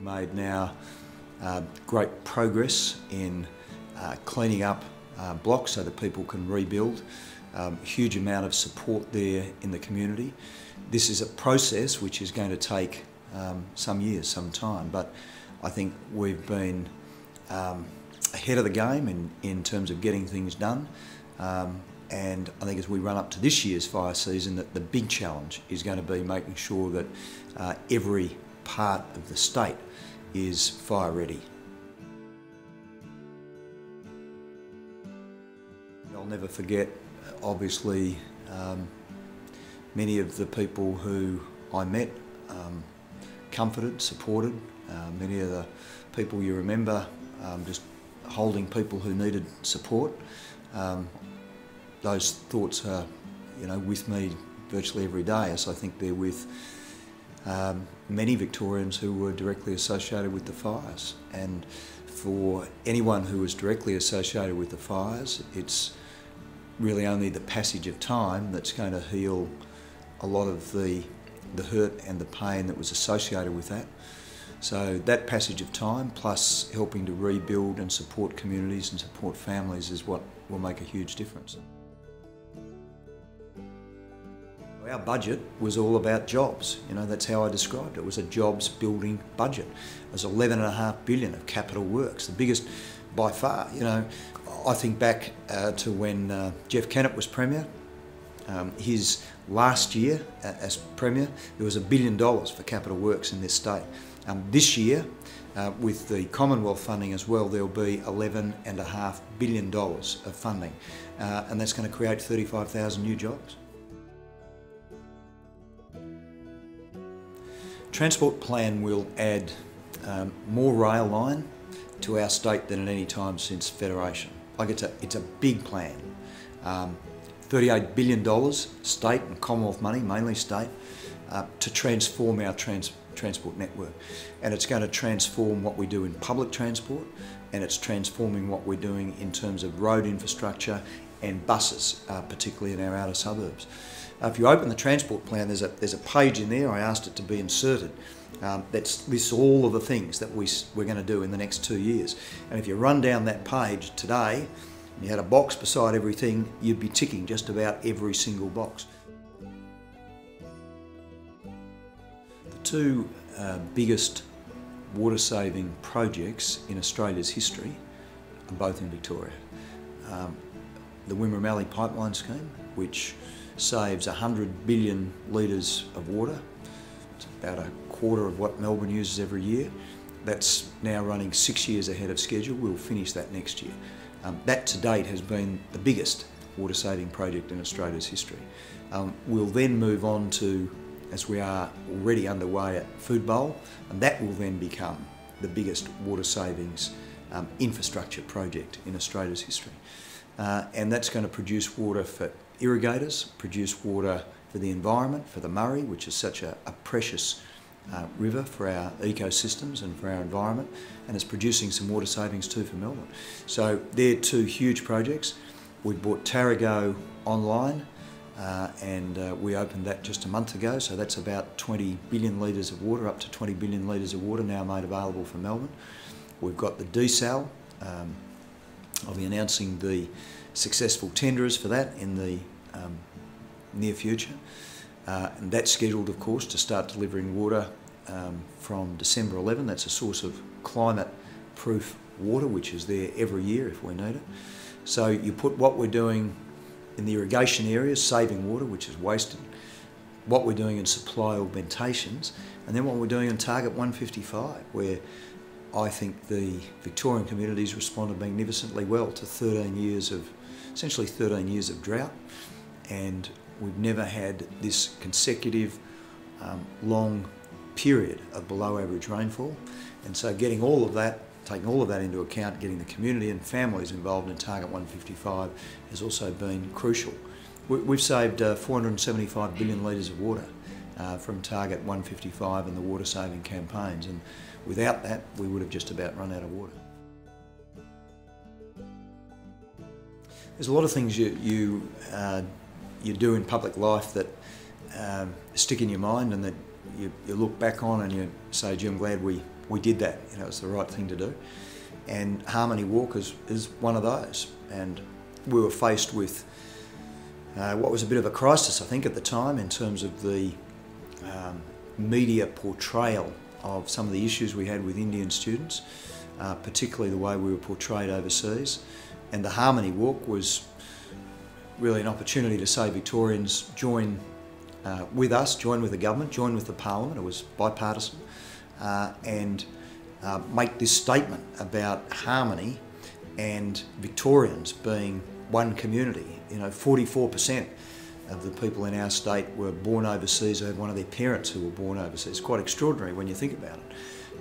made now great progress in cleaning up blocks so that people can rebuild. Huge amount of support there in the community. This is a process which is going to take some years, some time, but I think we've been ahead of the game in terms of getting things done. And I think as we run up to this year's fire season, that the big challenge is going to be making sure that every part of the state is fire ready. I'll never forget, obviously, many of the people who I met, comforted, supported, many of the people you remember just holding people who needed support. Those thoughts are, with me virtually every day, as I think they're with many Victorians who were directly associated with the fires. And for anyone who was directly associated with the fires, it's really only the passage of time that's going to heal a lot of the hurt and the pain that was associated with that. So that passage of time, plus helping to rebuild and support communities and support families, is what will make a huge difference. Our budget was all about jobs. That's how I described it. It was a jobs building budget. It was $11.5 billion of capital works, the biggest by far. I think back to when Jeff Kennett was Premier. His last year as Premier, there was $1 billion for capital works in this state. This year, with the Commonwealth funding as well, there'll be $11.5 billion of funding, and that's going to create 35,000 new jobs. Transport Plan will add more rail line to our state than at any time since Federation. It's a big plan. $38 billion state and Commonwealth money, mainly state, to transform our transport network. And it's going to transform what we do in public transport, and it's transforming what we're doing in terms of road infrastructure and buses, particularly in our outer suburbs. If you open the Transport Plan, there's a page in there, I asked it to be inserted, that lists all of the things that we're going to do in the next 2 years. And if you run down that page today, and you had a box beside everything, you'd be ticking just about every single box. The two biggest water-saving projects in Australia's history are both in Victoria. The Wimmera Pipeline Scheme, which saves 100 billion litres of water. It's about a quarter of what Melbourne uses every year. That's now running 6 years ahead of schedule. We'll finish that next year. That to date has been the biggest water saving project in Australia's history. We'll then move on to, as we are already underway at Food Bowl, and that will then become the biggest water savings infrastructure project in Australia's history. And that's going to produce water for irrigators, produce water for the environment, for the Murray, which is such a precious river for our ecosystems and for our environment, and it's producing some water savings too for Melbourne. So they're two huge projects. We brought Tarago online and we opened that just a month ago, so that's about 20 billion litres of water, up to 20 billion litres of water now made available for Melbourne. We've got the desal. I'll be announcing the successful tenderers for that in the near future. And that's scheduled, of course, to start delivering water from December 11. That's a source of climate-proof water, which is there every year if we need it. So you put what we're doing in the irrigation areas, saving water, which is wasted, what we're doing in supply augmentations, and then what we're doing in Target 155, where I think the Victorian communities responded magnificently well to essentially 13 years of drought, and we've never had this consecutive long period of below average rainfall. And so getting all of that, taking all of that into account, getting the community and families involved in Target 155 has also been crucial. We've saved 475 billion litres of water from Target 155 and the water saving campaigns, and without that we would have just about run out of water. There's a lot of things you do in public life that stick in your mind and that you look back on and you say, gee, I'm glad we we did that. You know, it's the right thing to do. And Harmony Walk is one of those. And we were faced with what was a bit of a crisis, I think, at the time in terms of the media portrayal of some of the issues we had with Indian students, particularly the way we were portrayed overseas. And the Harmony Walk was really an opportunity to say Victorians join with us, join with the government, join with the Parliament. It was bipartisan, and make this statement about harmony and Victorians being one community. You know, 44% of the people in our state were born overseas or had one of their parents who were born overseas. It's quite extraordinary when you think about it.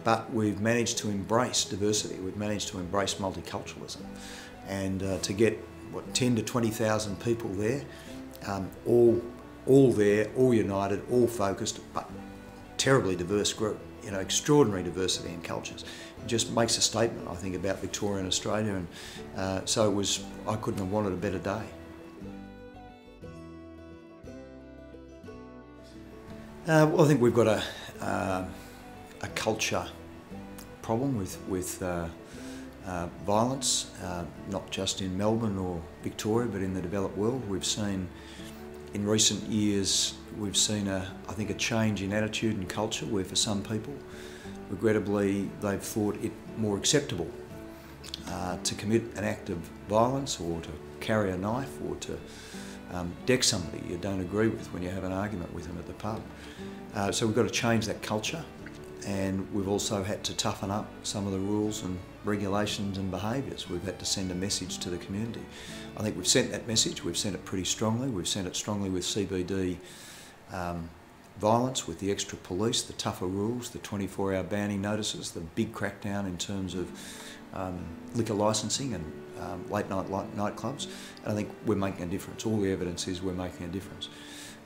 But we've managed to embrace diversity, we've managed to embrace multiculturalism, and to get, 10 to 20,000 people there, all there, all united, all focused, but terribly diverse group, you know, extraordinary diversity in cultures. It just makes a statement, I think, about Victoria and Australia, and so it was, I couldn't have wanted a better day. Well, I think we've got a culture problem with violence, not just in Melbourne or Victoria, but in the developed world. We've seen, in recent years, we've seen I think a change in attitude and culture where for some people, regrettably, they've thought it more acceptable to commit an act of violence or to carry a knife or to deck somebody you don't agree with when you have an argument with them at the pub. So we've got to change that culture, and we've also had to toughen up some of the rules and regulations and behaviours. We've had to send a message to the community. I think we've sent that message, we've sent it pretty strongly. We've sent it strongly with CBD violence, with the extra police, the tougher rules, the 24-hour banning notices, the big crackdown in terms of liquor licensing and late night nightclubs. And I think we're making a difference. All the evidence is we're making a difference.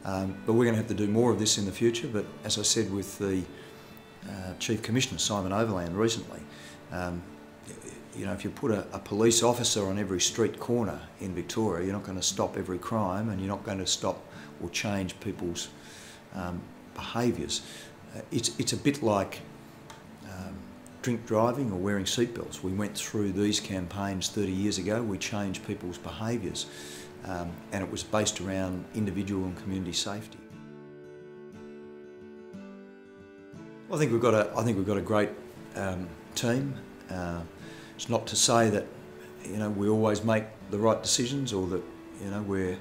But we're going to have to do more of this in the future. But as I said with the Chief Commissioner, Simon Overland, recently, you know, if you put a police officer on every street corner in Victoria, you're not going to stop every crime, and you're not going to stop or change people's behaviours. It's a bit like drink driving or wearing seatbelts. We went through these campaigns 30 years ago. We changed people's behaviours, and it was based around individual and community safety. Well, I think we've got a great team. It's not to say that, you know, we always make the right decisions or that, you know, we're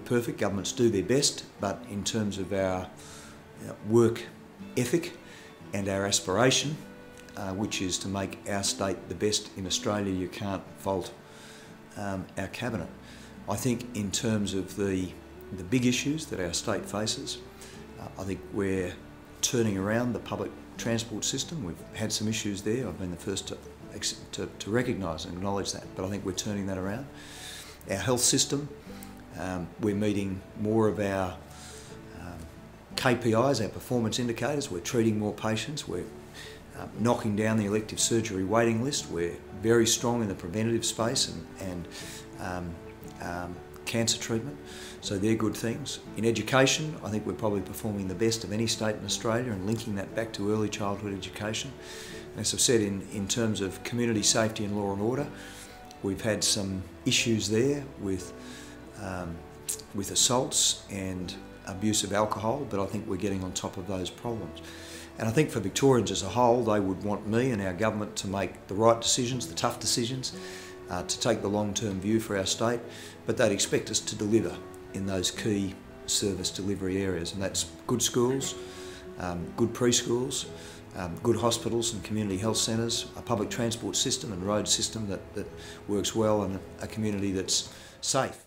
perfect. Governments do their best, but in terms of our work ethic and our aspiration, which is to make our state the best in Australia, you can't fault our cabinet. I think in terms of the big issues that our state faces, I think we're turning around the public transport system. We've had some issues there. I've been the first to recognise and acknowledge that, but I think we're turning that around. Our health system, we're meeting more of our KPIs, our performance indicators. We're treating more patients. We're knocking down the elective surgery waiting list. We're very strong in the preventative space and cancer treatment. So they're good things. In education, I think we're probably performing the best of any state in Australia and linking that back to early childhood education. And as I've said, in terms of community safety and law and order, we've had some issues there with assaults and abuse of alcohol, but I think we're getting on top of those problems. And I think for Victorians as a whole, they would want me and our government to make the right decisions, the tough decisions, to take the long-term view for our state, but they'd expect us to deliver in those key service delivery areas, and that's good schools, good preschools, good hospitals and community health centres, a public transport system and road system that works well, and a community that's safe.